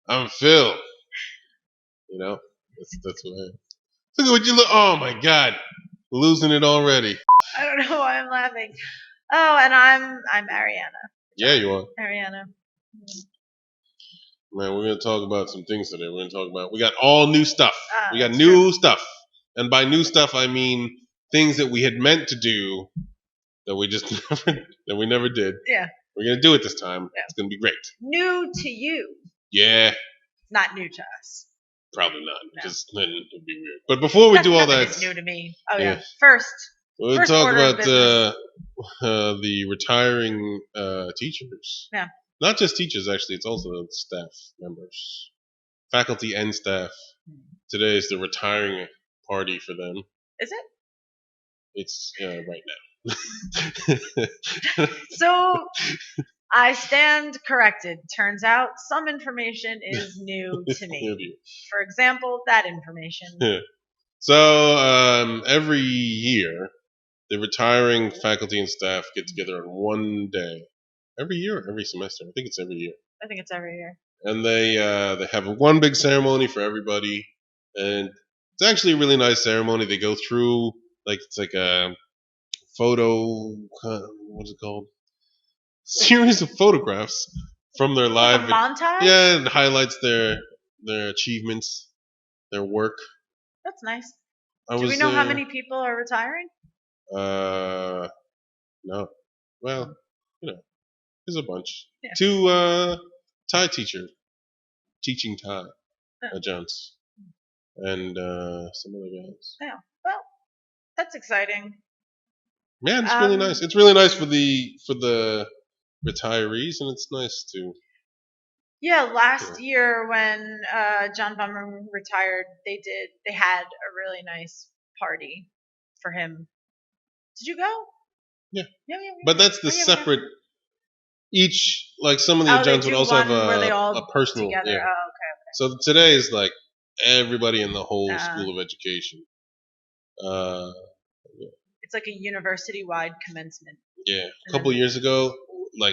I'm Phil. You know, that's what I am. Look at what you look. Oh my God, losing it already. I don't know why I'm laughing. Oh, and I'm Ariana. Yeah, you are. Ariana. Man, we're gonna talk about some things today. We're gonna talk about. We got all new stuff. We got That's new true. stuff, and by new stuff I mean things that we had meant to do that we just never did. Yeah. We're gonna do it this time. Yeah. It's gonna be great. New to you. Yeah. Not new to us. Probably not, No. because then it'd be weird. But before we do all that, it's new to me. Oh yeah. yeah. First. We'll First talk order of about business. the retiring teachers. Yeah. Not just teachers, actually. It's also staff members, faculty and staff. Today is the retiring party for them. Is it? It's right now. So I stand corrected. Turns out some information is new to me. For example, that information. So every year, the retiring faculty and staff get together on one day. Every year or every semester? I think it's every year. I think it's every year. And they have one big ceremony for everybody. And it's actually a really nice ceremony. They go through, it's like a photo, what's it called? Series of photographs from their live. Like a montage? Yeah, it highlights their achievements, their work. That's nice. Do we know how many people are retiring? No. Well, there's a bunch. Yeah. 2 Thai teaching Thai, Jones, and some other guys. Yeah. Well, that's exciting. Man, it's really nice. It's really nice for the retirees, and it's nice to. Yeah, last year when John Bummer retired, they had a really nice party for him. Did you go? Yeah. Yeah. But that's the separate. Each, some of the Johns would also have a personal. Together. Yeah. Oh, okay. So today is everybody in the whole school of education. It's like a university-wide commencement. Yeah, a couple years ago,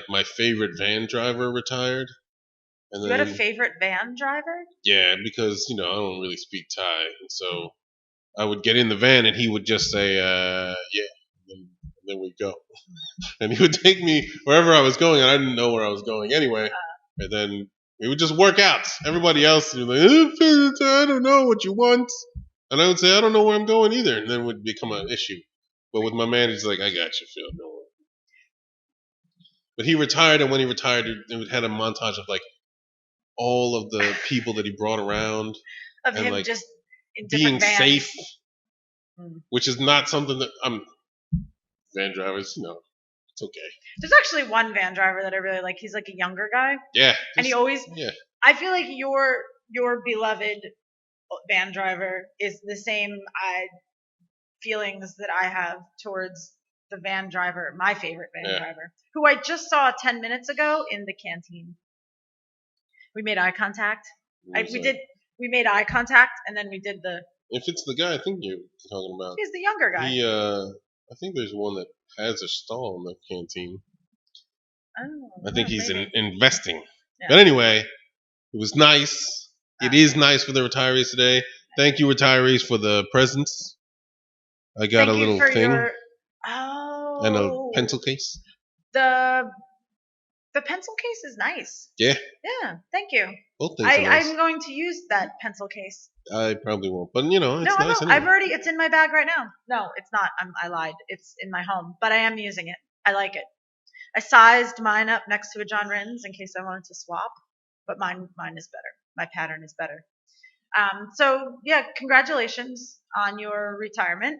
my favorite van driver retired. And you had a favorite van driver? Yeah, because I don't really speak Thai, and so I would get in the van and he would just say, "Yeah," and then we'd go, and he would take me wherever I was going, and I didn't know where I was going anyway. And then we would just work out. Everybody else would be like, "I don't know what you want," and I would say, "I don't know where I'm going either," and then it would become an issue. But with my man, he's like, "I got you, Phil. Don't worry." But he retired, and when he retired, it had a montage of all of the people that he brought around, of him just in being vans. safe, which is not something that van drivers. It's okay. There's actually one van driver that I really like. He's like a younger guy. Yeah. And he always. Yeah. I feel like your beloved van driver is the same feelings that I have towards the van driver, my favorite van driver, who I just saw 10 minutes ago in the canteen. We made eye contact. We made eye contact, and then we did the. If it's the guy I think you're talking about. He's the younger guy. I think there's one that has a stall in the canteen. Oh. I think he's investing. Yeah. But anyway, it was nice. It is nice for the retirees today. Thank you, retirees, for the presents. I got a little thing. And a pencil case. The pencil case is nice. Yeah. Yeah, thank you. Both things are nice. I'm going to use that pencil case. I probably won't, but it's nice. Anyway. It's in my bag right now. No, it's not. I lied. It's in my home, but I am using it. I like it. I sized mine up next to a John Rins in case I wanted to swap, but mine is better. My pattern is better. So yeah, congratulations on your retirement.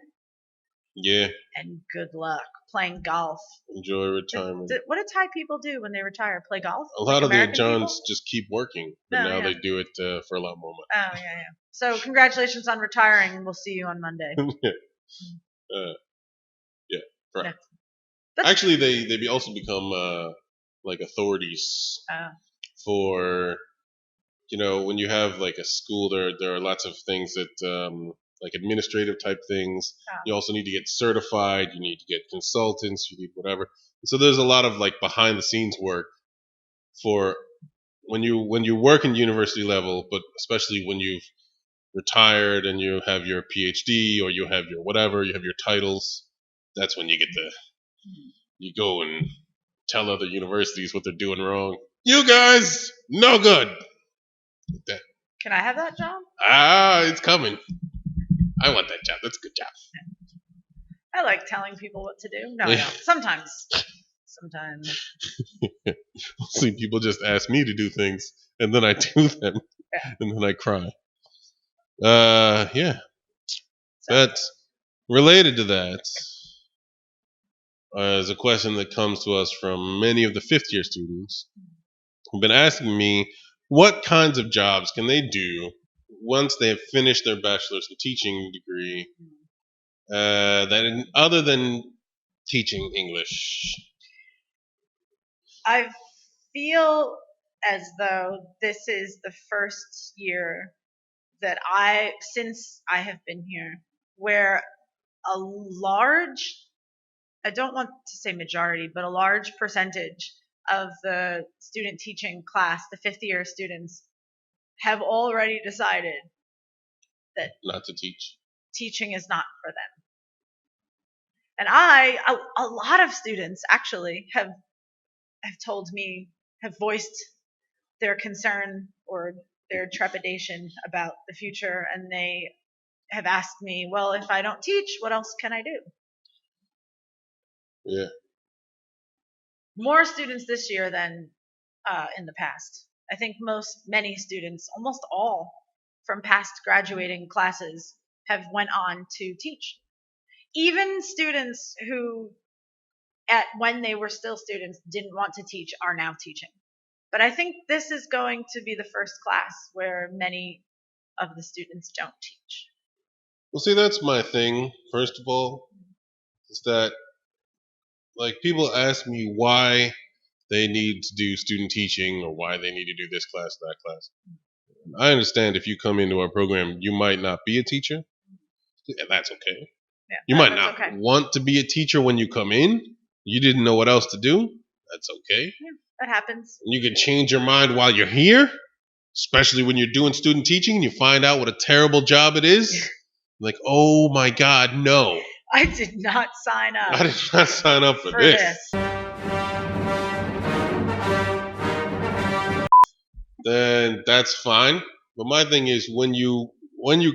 Yeah. And good luck playing golf. Enjoy retirement. What do Thai people do when they retire? Play golf? A lot of the Johns just keep working, but now they do it for a lot more money. Oh, yeah. So congratulations on retiring. We'll see you on Monday. Yeah, right. Yeah. Actually, they also become authorities for, when you have a school, there are lots of things that administrative type things. You also need to get certified. You need to get consultants. You need whatever. So there's a lot of behind the scenes work for when you work in university level, but especially when you've retired and you have your PhD or you have your whatever, you have your titles, that's when you get you go and tell other universities what they're doing wrong. You guys, no good. That, Can I have that job? it's coming. I want that job. That's a good job. I like telling people what to do. No, I don't. Sometimes. See, people just ask me to do things, and then I do them, and then I cry. Yeah. But related to that is a question that comes to us from many of the fifth-year students who've been asking me what kinds of jobs can they do once they have finished their bachelor's in teaching degree, other than teaching English. I feel as though this is the first year that since I have been here, where a large, I don't want to say majority, but a large percentage of the student teaching class, the fifth year students, have already decided that not to teach. Teaching is not for them. And a lot of students actually have told me, have voiced their concern or their trepidation about the future, and they have asked me, well, if I don't teach, what else can I do? Yeah. More students this year than in the past. I think many students, almost all from past graduating classes, have went on to teach. Even students who, when they were still students, didn't want to teach are now teaching. But I think this is going to be the first class where many of the students don't teach. Well, see, that's my thing, first of all, is that, like, people ask me why they need to do student teaching or why they need to do this class, that class. I understand if you come into our program, you might not be a teacher. Yeah, that's okay. Yeah, you might not want to be a teacher when you come in. You didn't know what else to do. That's okay. Yeah, that happens. And you can change your mind while you're here, especially when you're doing student teaching and you find out what a terrible job it is. Like, oh my God, no. I did not sign up. I did not sign up for this. Then that's fine. But my thing is, when you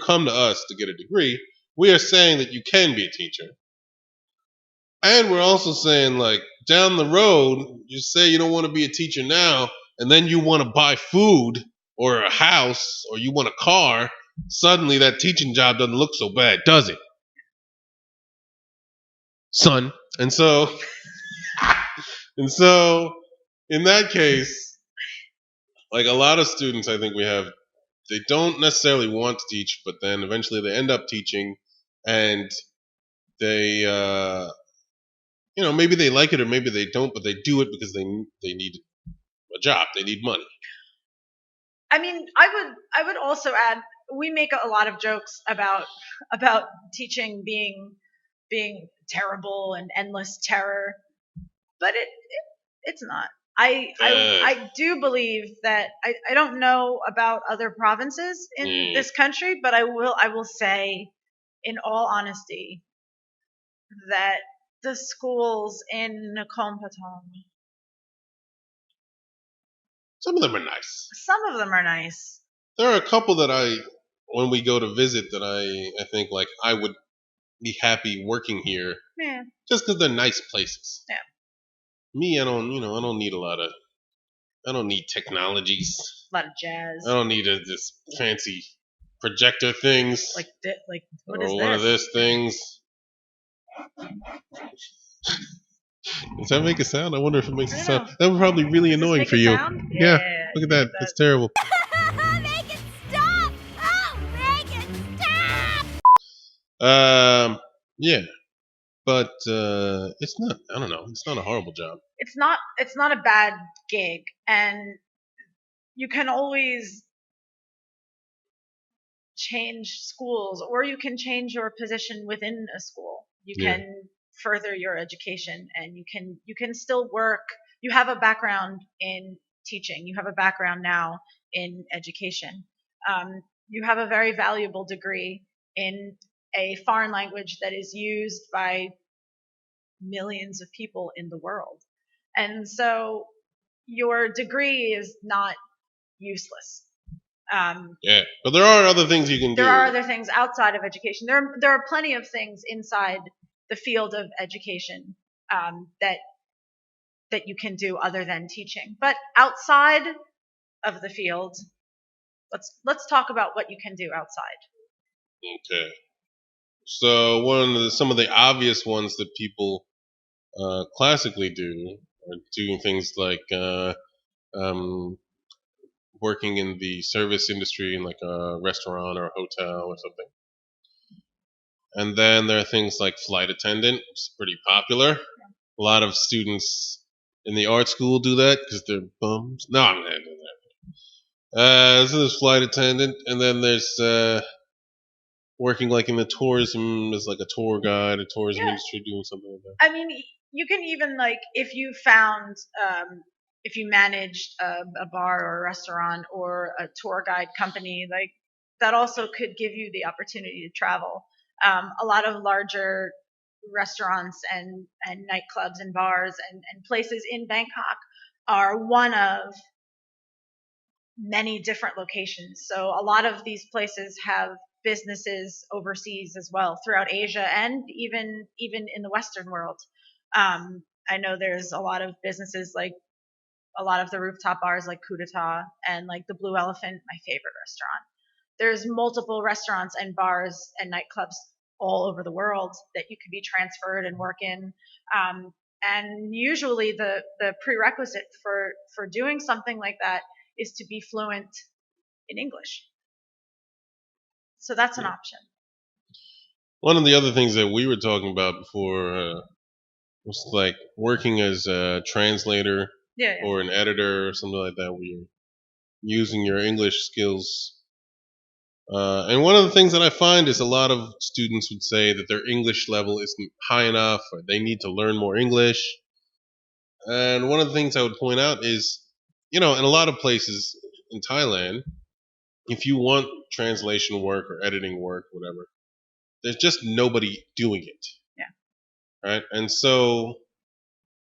come to us to get a degree, we are saying that you can be a teacher. And we're also saying, like, down the road, you say you don't want to be a teacher now, and then you want to buy food or a house or you want a car, suddenly that teaching job doesn't look so bad, does it? Son. And so in that case, like a lot of students I think we have, they don't necessarily want to teach, but then eventually they end up teaching, and they maybe they like it or maybe they don't, but they do it because they need a job, they need money. I mean, I would also add, we make a lot of jokes about teaching being terrible and endless terror, but it's not. I do believe that I don't know about other provinces in this country, but I will say, in all honesty, that the schools in Nakompatong, some of them are nice. Some of them are nice. There are a couple that when we go to visit, that I think like I would be happy working here. Yeah. Just because they're nice places. Yeah. Me, I don't need I don't need technologies. A lot of jazz. I don't need this fancy projector things. Like what is this? One of these things. Does that make a sound? I wonder if it makes a sound. That would probably be really annoying for you. Yeah. Look at that. That's terrible. Make it stop! Oh, make it stop! Yeah. But it's not. I don't know. It's not a horrible job. It's not a bad gig, and you can always change schools, or you can change your position within a school. You can further your education, and you can still work. You have a background in teaching. You have a background now in education. You have a very valuable degree in a foreign language that is used by millions of people in the world. And so your degree is not useless. Yeah, but there are other things you can do. There are other things outside of education. There are plenty of things inside the field of education that you can do other than teaching. But outside of the field, let's talk about what you can do outside. Okay. So some of the obvious ones that people classically do are doing things like working in the service industry in like a restaurant or a hotel or something. And then there are things like flight attendant, which is pretty popular. A lot of students in the art school do that because they're bums. No, I'm not doing that. So there's flight attendant, and then there's working like in the tourism as like a tour guide, a tourism industry, doing something like that. I mean, you can even like if you found if you managed a bar or a restaurant or a tour guide company, like that also could give you the opportunity to travel. A lot of larger restaurants and nightclubs and bars and places in Bangkok are one of many different locations. So a lot of these places have businesses overseas as well, throughout Asia and even in the Western world. I know there's a lot of businesses, like a lot of the rooftop bars like Coup d'etat and like the Blue Elephant, my favorite restaurant. There's multiple restaurants and bars and nightclubs all over the world that you could be transferred and work in. And usually the prerequisite for doing something like that is to be fluent in English. So that's an option. One of the other things that we were talking about before was like working as a translator or an editor or something like that, where you're using your English skills. And one of the things that I find is a lot of students would say that their English level isn't high enough, or they need to learn more English. And one of the things I would point out is, in a lot of places in Thailand, if you want translation work or editing work, whatever, there's just nobody doing it. Yeah. Right? And so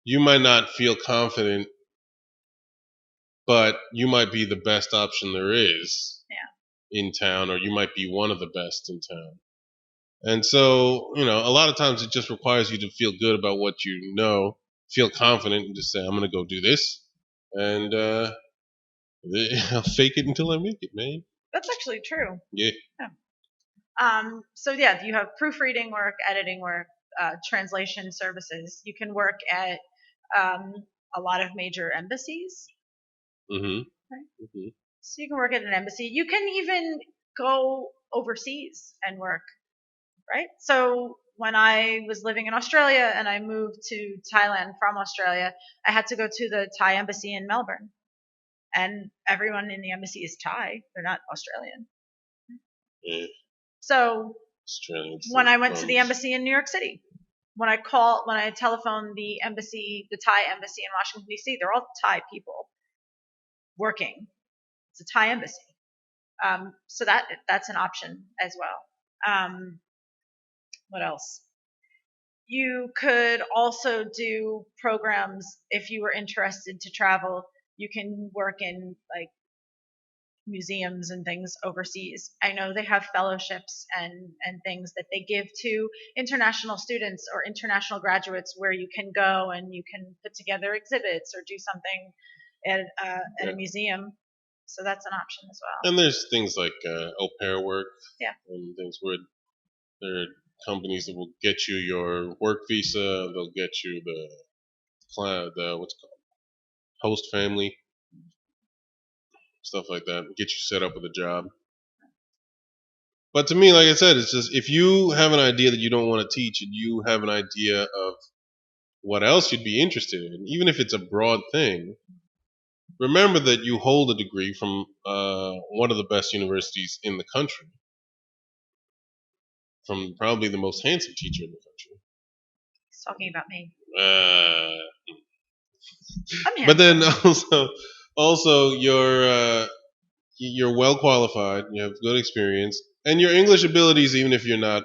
you might not feel confident, but you might be the best option there is in town, or you might be one of the best in town. And so, a lot of times it just requires you to feel good about what you know, feel confident, and just say, I'm going to go do this. And I'll fake it until I make it, man. That's actually true. Yeah. So yeah, you have proofreading work, editing work, translation services. You can work at a lot of major embassies. Mm-hmm. Right? Mm-hmm. So you can work at an embassy. You can even go overseas and work, right? So when I was living in Australia and I moved to Thailand from Australia, I had to go to the Thai embassy in Melbourne. And everyone in the embassy is Thai. They're not Australian. Yeah. So Australians, when I went to the embassy in New York City, when I telephoned the embassy, the Thai embassy in Washington, D.C., they're all Thai people working. It's a Thai embassy. So that's an option as well. What else? You could also do programs if you were interested to travel. You can work in like museums and things overseas. I know they have fellowships and things that they give to international students or international graduates where you can go and you can put together exhibits or do something at a museum. So that's an option as well. And there's things like au pair work. Yeah. And things where there are companies that will get you your work visa. They'll get you the what's it called, host family, stuff like that. Get you set up with a job. But to me, like I said, it's just if you have an idea that you don't want to teach and you have an idea of what else you'd be interested in, even if it's a broad thing, remember that you hold a degree from one of the best universities in the country, from probably the most handsome teacher in the country. He's talking about me. But then also, Also, you're well qualified. You have good experience, and your English abilities, even if you're not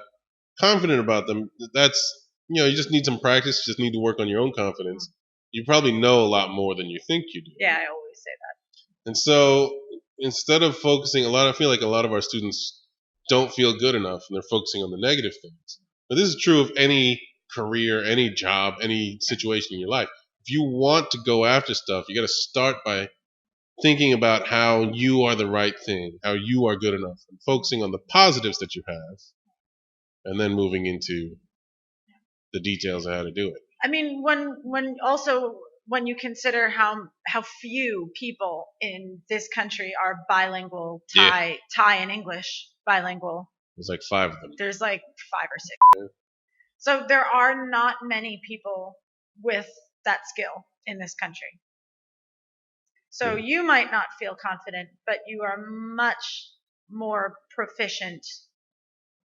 confident about them, that's you just need some practice. You just need to work on your own confidence. You probably know a lot more than you think you do. Yeah, I always say that. And so instead of focusing I feel like a lot of our students don't feel good enough, and they're focusing on the negative things. But this is true of any career, any job, any situation in your life. If you want to go after stuff, you got to start by thinking about how you are the right thing, how you are good enough, and focusing on the positives that you have, and then moving into the details of how to do it. I mean, when you consider how few people in this country are bilingual, Thai and English bilingual. There's like 5 of them. There's like 5 or 6. Yeah. So there are not many people with that skill in this country. So you might not feel confident, but you are much more proficient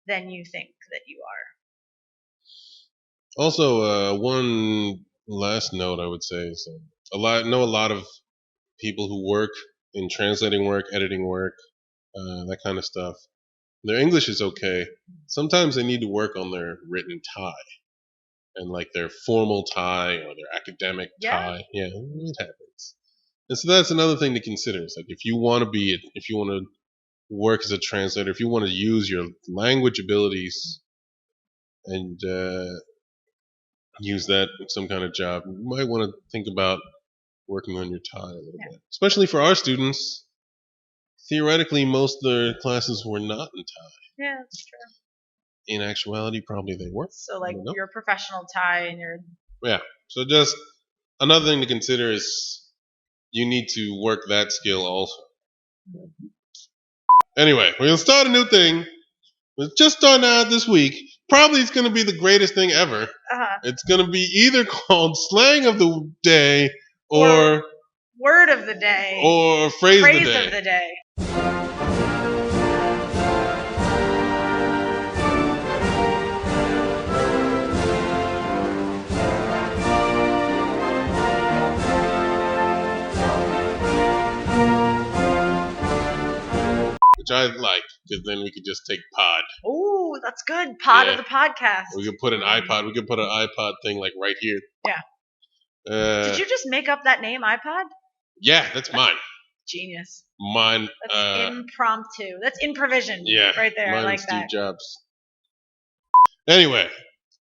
than you think that you are. Also, one last note I would say is a lot of people who work in translating work, editing work, that kind of stuff. Their English is okay. Sometimes they need to work on their written Thai and like their formal Thai or their academic Thai. Yeah, it happens. And so that's another thing to consider. It's like if you want to work as a translator, if you want to use your language abilities and use that in some kind of job, you might want to think about working on your Thai a little bit. Especially for our students, theoretically, most of their classes were not in Thai. Yeah, that's true. In actuality, probably they were. So, like, your professional Thai and your... Yeah. So just another thing to consider is you need to work that skill also. Anyway, we're going to start a new thing. We're just starting out this week. Probably it's going to be the greatest thing ever. Uh-huh. It's going to be either called Slang of the Day or Word of the Day or Phrase of the Day. Which I like, because then we could just take pod. Oh, that's good. Pod of the podcast. We could put an iPod. We could put an iPod thing like right here. Yeah. Did you just make up that name, iPod? Yeah, that's mine. Genius. Mine. That's impromptu. That's improvision. Yeah. Right there. Mine I like Steve that. Jobs. Anyway,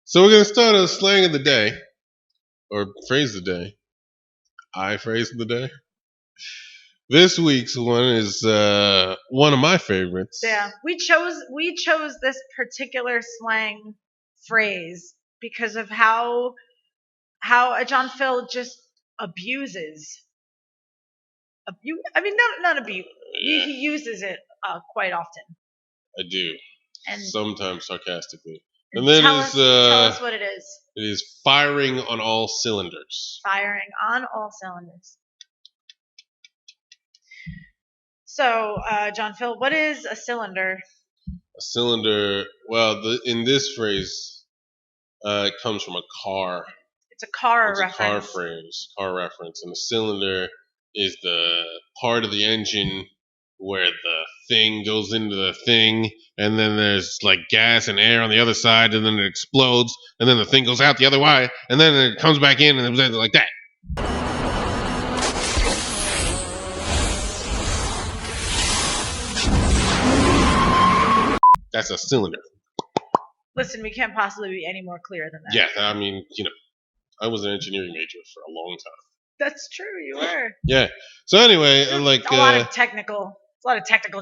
so we're gonna start a slang of the day, or phrase of the day. Phrase of the day. This week's one is one of my favorites. Yeah, we chose this particular slang phrase because of how Aj.Phil just abuses. Not abuse. Yeah. He uses it quite often. I do. And sometimes sarcastically. And then tell us what it is. It is firing on all cylinders. Firing on all cylinders. So, Aj.Phil, what is a cylinder? A cylinder, well, in this phrase, it comes from a car. It's a car reference. A car phrase, car reference. And a cylinder is the part of the engine where the thing goes into the thing, and then there's like gas and air on the other side, and then it explodes, and then the thing goes out the other way, and then it comes back in, and it's like that. That's a cylinder. Listen, we can't possibly be any more clear than that. Yeah, I mean, I was an engineering major for a long time. That's true, you were. Yeah. So anyway, like a lot of technical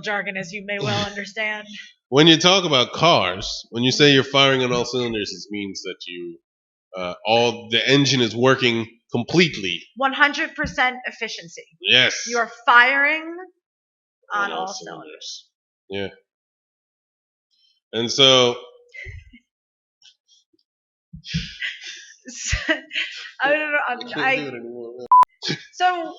jargon, as you may well understand. When you talk about cars, when you say you're firing on all cylinders, it means that you the engine is working completely. 100% efficiency. Yes. You are firing on all cylinders. Yeah. And so I don't know. I can't do it anymore. So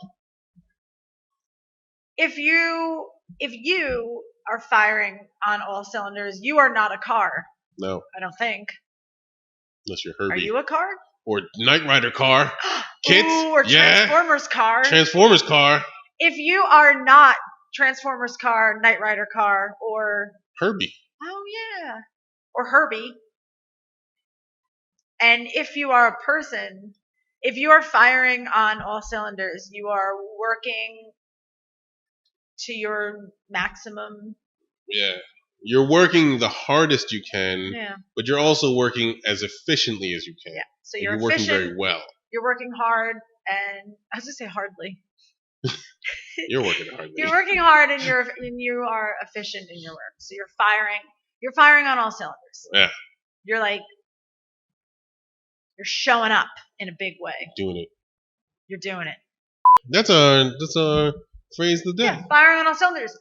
if you are firing on all cylinders, you are not a car. No. I don't think. Unless you're Herbie. Are you a car? Or Knight Rider car. Kits. Ooh, or Transformers car. Transformers car. if you are not Transformers car, Knight Rider car, or Herbie. oh yeah, or Herbie, and if you are a person, if you are firing on all cylinders, you are working to your maximum. Yeah. You're working the hardest you can, Yeah. but you're also working as efficiently as you can. Yeah. So And you're working efficient. very well. You're working hard, and I was gonna say hardly. You're working hardly. You're working hard, and you are efficient in your work. So you're firing on all cylinders. Yeah. You're showing up in a big way. Doing it. You're doing it. That's our phrase of the day. Yeah, firing on all cylinders.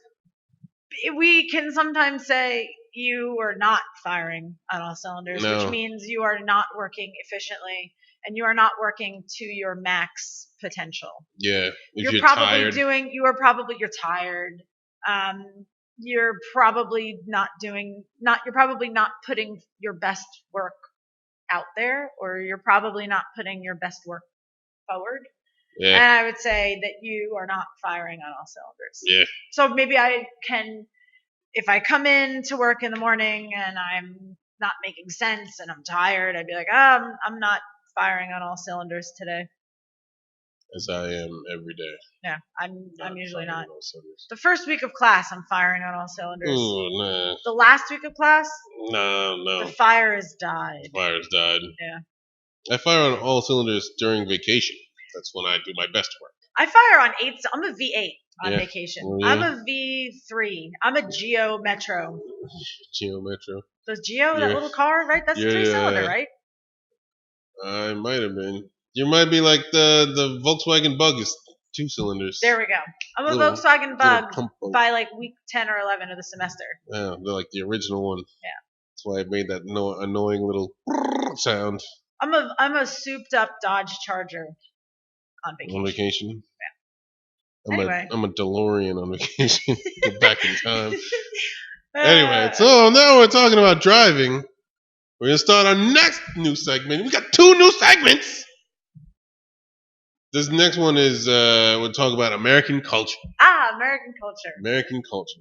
We can sometimes say you are not firing on all cylinders, No. which means you are not working efficiently and you are not working to your max potential. Yeah. If You're probably tired. you're tired. You're probably not putting your best work out there, or you're probably not putting your best work forward. Yeah. And I would say that you are not firing on all cylinders. Yeah. So maybe I can, if I come in to work in the morning and I'm not making sense and I'm tired, I'd be like, I'm not firing on all cylinders today. As I am every day. Yeah, I'm usually not. The first week of class, I'm firing on all cylinders. Ooh, nah. The last week of class, No. the fire has died. The fire's died. Yeah. I fire on all cylinders during vacation. That's when I do my best work. I fire on 8. I'm a V8 on vacation. Oh, yeah. I'm a V3. I'm a Geo Metro. Geo Metro. Does Geo, that little car, right? That's a 3-cylinder, right? I might have been. You might be like the Volkswagen Bug is 2 cylinders. There we go. I'm a Volkswagen Bug by like week 10 or 11 of the semester. Yeah, they're like the original one. Yeah. That's why I made that annoying little sound. I'm a souped up Dodge Charger on vacation. On vacation? Yeah. Anyway. I'm a DeLorean on vacation. Go back in time. Anyway, so now we're talking about driving. We're going to start our next new segment. We got 2 new segments. This next one is, we'll talk about American culture. American culture. American culture.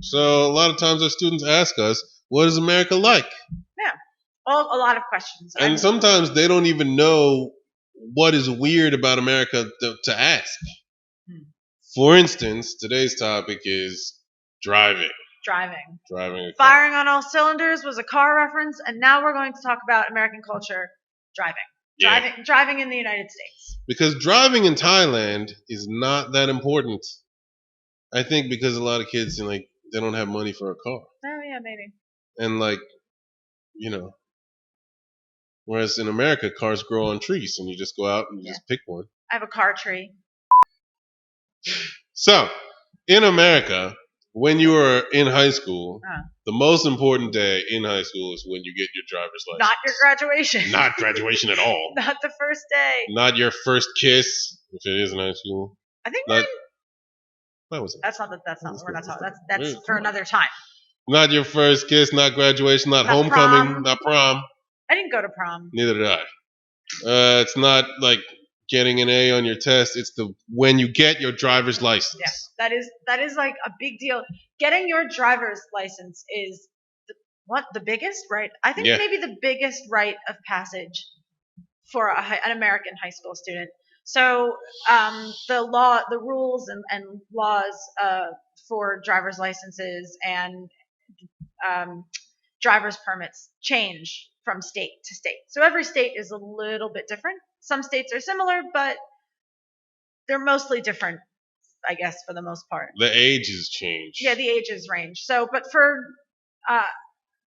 So a lot of times our students ask us, what is America like? Yeah. Well, a lot of questions. And sometimes they don't even know what is weird about America to ask. For instance, today's topic is driving. Driving. Firing on all cylinders was a car reference, and now we're going to talk about American culture, driving. Yeah. Driving in the United States. Because driving in Thailand is not that important. I think because a lot of kids, they don't have money for a car. Oh, yeah, maybe. And whereas in America, cars grow on trees, and you just go out and you just pick one. I have a car tree. So, in America, when you were in high school, the most important day in high school is when you get your driver's license. Not your graduation. Not graduation at all. Not the first day. Not your first kiss, if it is in high school. I think What was it? That's not. We're not talking. That's for another time. Not your first kiss. Not graduation. Not homecoming. Prom. Not prom. I didn't go to prom. Neither did I. It's not like getting an A on your test. It's when you get your driver's license. Yeah, that is like a big deal. Getting your driver's license is the biggest, right? I think maybe the biggest rite of passage for an American high school student. So the rules and laws for driver's licenses and driver's permits change from state to state. So every state is a little bit different. Some states are similar, but they're mostly different, I guess, for the most part. The ages change. Yeah, the ages range. So, but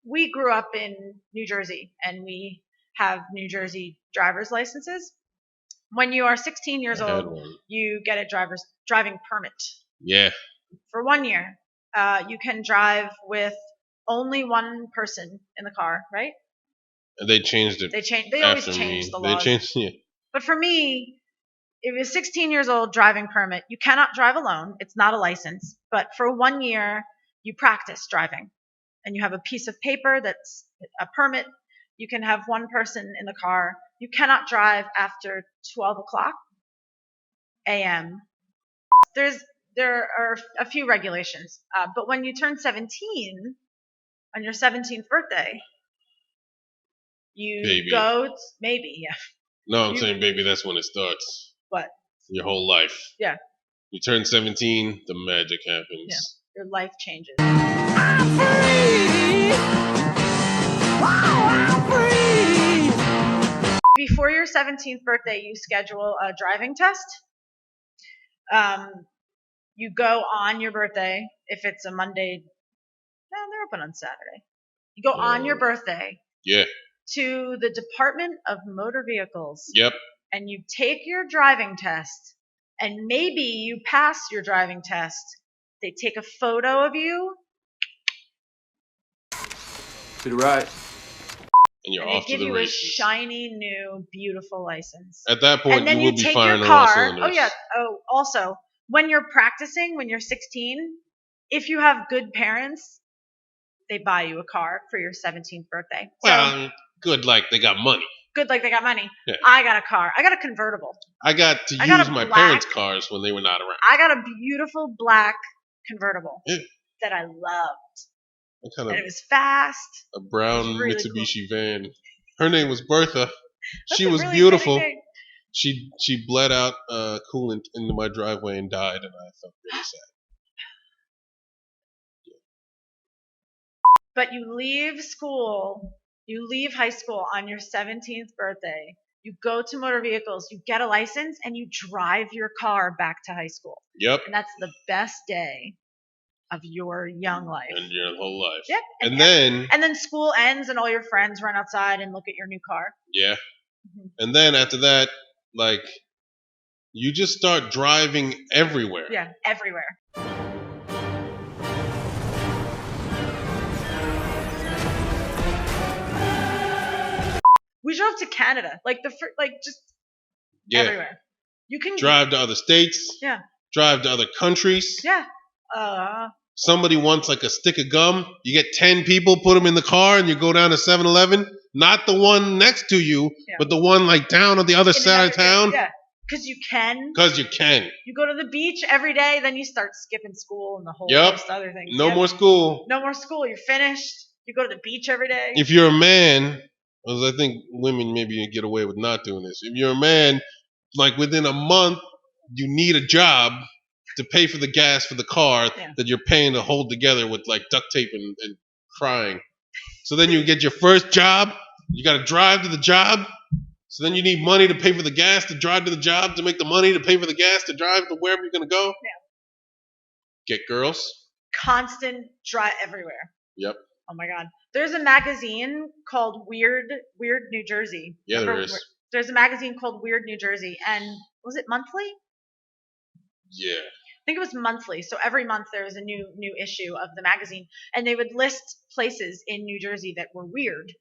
we grew up in New Jersey, and we have New Jersey driver's licenses. When you are 16 years old, you get a driving permit. Yeah. For 1 year. You can drive with only one person in the car, right? They changed it. They always change the laws. They changed, yeah. But for me, if you're 16 years old, driving permit, you cannot drive alone. It's not a license. But for 1 year, you practice driving. And you have a piece of paper that's a permit You can have one person in the car. You cannot drive after 12 o'clock a.m. There are a few regulations, but when you turn 17 on your 17th birthday, you Baby. maybe, yeah. No, I'm saying, baby, that's when it starts. What? Your whole life. Yeah. You turn 17, the magic happens. Yeah. Your life changes. I'm free. Wow, I'm free. Before your 17th birthday, you schedule a driving test. You go on your birthday, if it's a Monday. No, they're open on Saturday. You go on your birthday. Yeah. To the Department of Motor Vehicles. Yep. And you take your driving test, and maybe you pass your driving test. They take a photo of you. To the right. And you're and off they give to the you races. a shiny, new, beautiful license. At that point, and then you will be take firing your on all car. cylinders. Oh, yeah. Oh, also, when you're practicing, when you're 16, if you have good parents, they buy you a car for your 17th birthday. Well, good like they got money. Good like they got money. Yeah. I got a car. I got a convertible. I got to I got use a my black- parents' cars when they were not around. I got a beautiful black convertible Yeah. that I loved. I kind And of it was fast. a brown It was really Mitsubishi van. Her name was Bertha. That's She a was really beautiful. fitting name. She bled out coolant into my driveway and died, and I felt really sad. But you leave school, you leave high school on your 17th birthday. You go to motor vehicles, you get a license, and you drive your car back to high school. Yep. And that's the best day of your young life. And your whole life. Yep. And then school ends and all your friends run outside and look at your new car. Yeah. Mm-hmm. And then after that, like, you just start driving everywhere. Yeah, everywhere. We drove to Canada, just everywhere. You can drive to other states. Yeah. Drive to other countries. Yeah. Somebody wants like a stick of gum. You get 10 people, put them in the car, and you go down to 7-Eleven. Not the one next to you, but the one like down on the other side of town. Yeah. Because you can. Because you can. You go to the beach every day, then you start skipping school and the whole host of other things. No more school. No more school. You're finished. You go to the beach every day. If you're a man, because I think women maybe get away with not doing this. If you're a man, like within a month, you need a job to pay for the gas for the car that you're paying to hold together with like duct tape and crying. So then you get your first job. You got to drive to the job. So then you need money to pay for the gas to drive to the job, to make the money to pay for the gas to drive to wherever you're going to go. Yeah. Get girls. Constant drive everywhere. Yep. Oh my God. There's a magazine called Weird New Jersey. Yeah, there is. There's a magazine called Weird New Jersey. And was it monthly? Yeah. I think it was monthly. So every month there was a new issue of the magazine. And they would list places in New Jersey that were weird.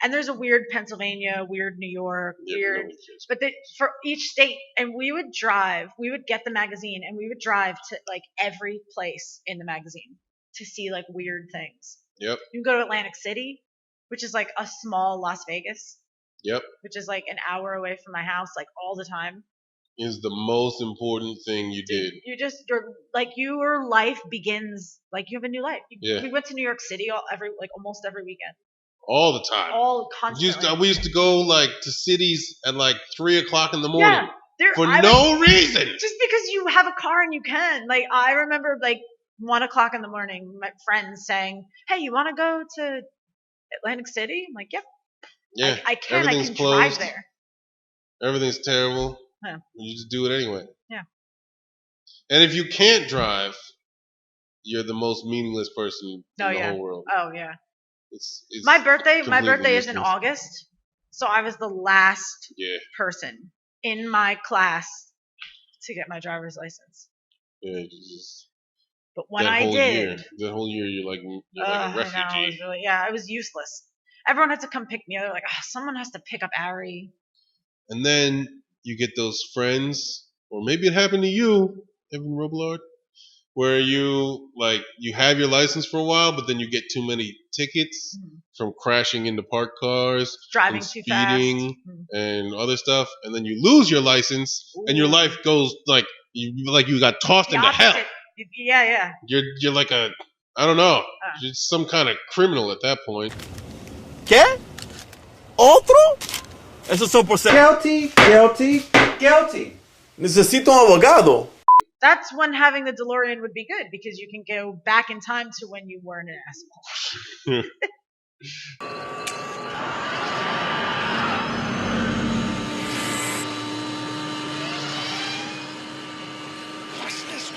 And there's a weird Pennsylvania, weird New York, weird. But for each state. And we would get the magazine and we would drive to like every place in the magazine to see like weird things. Yep. You can go to Atlantic City, which is like a small Las Vegas. Yep. Which is like an hour away from my house, like all the time. Is the most important thing you did. Your life begins, like you have a new life. Yeah. We went to New York City almost every weekend. All the time. Constantly. We used to go like to cities at like 3:00 in the morning. Yeah. For no reason. Just because you have a car and you can. Like I remember like 1:00 in the morning, my friends saying, "Hey, you want to go to Atlantic City?" I'm like, "Yep." Yeah. I can closed. drive there. Everything's terrible. Yeah. You just do it anyway. Yeah. And if you can't drive, you're the most meaningless person in the whole world. Oh yeah. It's my birthday is in useless. August, so I was the last Yeah. person in my class to get my driver's license. Yeah, but when I did, that whole year you're like a refugee. I was useless. Everyone had to come pick me up. They're like, someone has to pick up Ari. And then you get those friends, or maybe it happened to you, Evan Robillard. where you have your license for a while, but then you get too many tickets from crashing into parked cars, Driving and too speeding, fast. and other stuff, and then you lose your license, and your life goes you got tossed The into hell. opposite. Yeah. You're like a, I don't know, you're some kind of criminal at that point. ¿Qué? ¿Otro? Esos son por ser... Guilty. Necesito un abogado. That's when having the DeLorean would be good, because you can go back in time to when you weren't an asshole. What's this?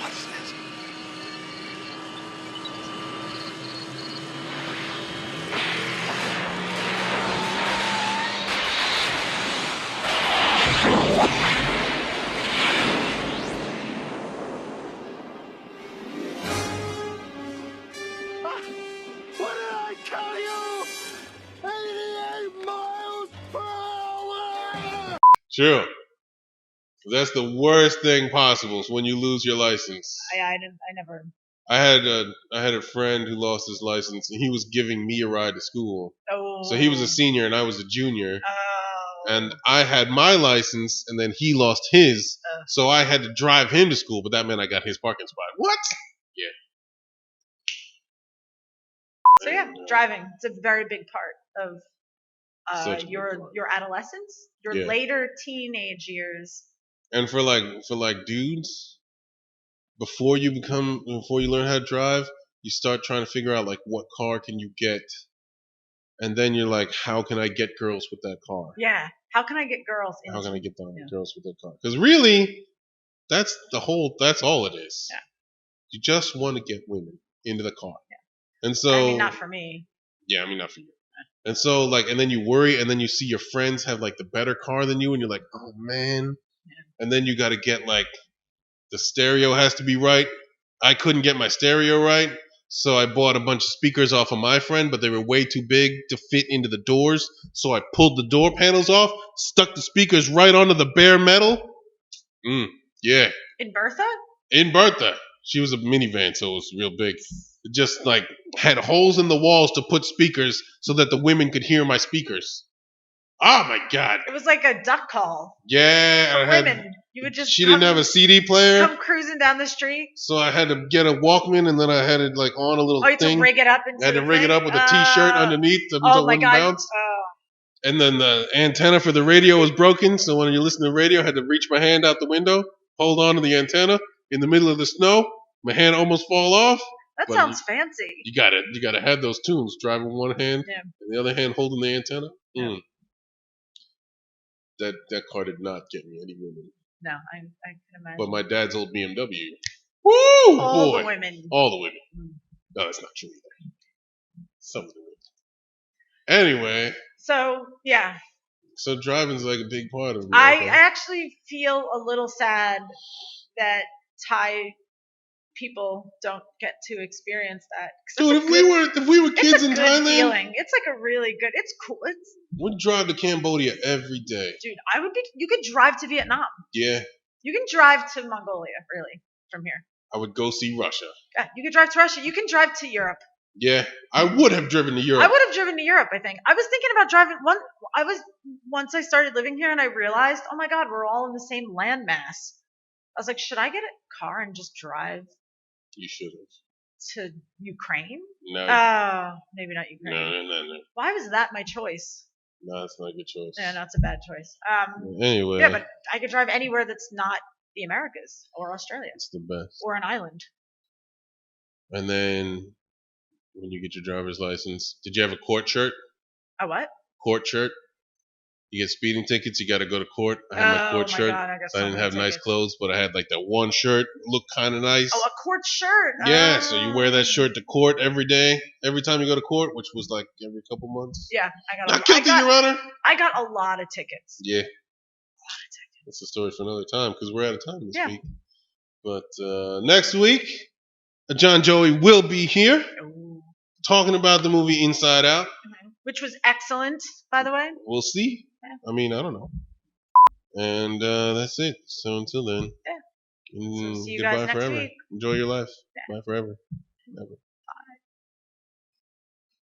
What did I tell you? 88 miles per hour! True. That's the worst thing possible, is when you lose your license. I never. I had a friend who lost his license, and he was giving me a ride to school. Oh. So he was a senior and I was a junior. Oh. And I had my license, and then he lost his, so I had to drive him to school. But that meant I got his parking spot. What? Yeah. So yeah, driving. It's a very big part of your adolescence, your later teenage years. And for dudes, before you learn how to drive, you start trying to figure out what car can you get, and then you're like, how can I get girls with that car? Yeah, how can I get girls? How can I get girls with that car? Because really, that's all it is. Yeah. You just want to get women into the car. Yeah. And so, I mean, not for me. Yeah, I mean, not for you. Yeah. And so, and then you worry, and then you see your friends have the better car than you, and you're like, oh man. Yeah. And then you got to get the stereo has to be right. I couldn't get my stereo right, so I bought a bunch of speakers off of my friend, but they were way too big to fit into the doors. So I pulled the door panels off, stuck the speakers right onto the bare metal. Yeah. In Bertha? In Bertha. She was a minivan, so it was real big. It just had holes in the walls to put speakers so that the women could hear my speakers. Oh my God. It was like a duck call. Yeah. For women. You would just She didn't have a CD player. Come cruising down the street. So I had to get a Walkman, and then I had it on a little thing. Oh, you had to rig it up into I had to rig it up with a T-shirt underneath so it wouldn't bounce. And then the antenna for the radio was broken, so when you listen to the radio, I had to reach my hand out the window, hold on to the antenna in the middle of the snow. My hand almost fall off. That sounds fancy. You gotta have those tunes. Driving one hand, and the other hand holding the antenna. Yeah. That car did not get me any women. No, I can imagine. But my dad's old BMW. Woo! All boy. the women. All the women. No, that's not true either. Some of the women. Anyway. So, yeah. So driving's a big part of me. I actually feel a little sad that Thai people don't get to experience that. Dude, if we were kids in Thailand, feeling. It's a really good. It's cool. We'd drive to Cambodia every day. Dude, you could drive to Vietnam. Yeah. You can drive to Mongolia, really, from here. I would go see Russia. Yeah, you could drive to Russia. You can drive to Europe. Yeah, I would have driven to Europe. I would have driven to Europe, I think. I was thinking about driving. Once I started living here and I realized, oh my God, we're all in the same landmass. I was like, should I get a car and just drive? You should have. To Ukraine? No. Maybe not Ukraine. No. Why was that my choice? No, that's not a good choice. Yeah, that's a bad choice. Anyway. Yeah, but I could drive anywhere that's not the Americas or Australia. It's the best. Or an island. And then when you get your driver's license, did you have a court shirt? A what? Court shirt. You get speeding tickets, you got to go to court. I had my court shirt. God, I didn't have nice clothes, but I had that one shirt, looked kind of nice. Oh, a court shirt. Yeah, so you wear that shirt to court every day, every time you go to court, which was every couple months. Yeah, I got. Not guilty, Your Honor. I got a lot of tickets. Yeah. A lot of tickets. That's a story for another time because we're out of time this week. But next week, John Joey will be here talking about the movie Inside Out. Mm-hmm. Which was excellent, by the way. We'll see. Yeah. I mean, I don't know. And that's it. So until then. Yeah. So see you goodbye guys next forever. week. Enjoy your life. Bye forever. Never.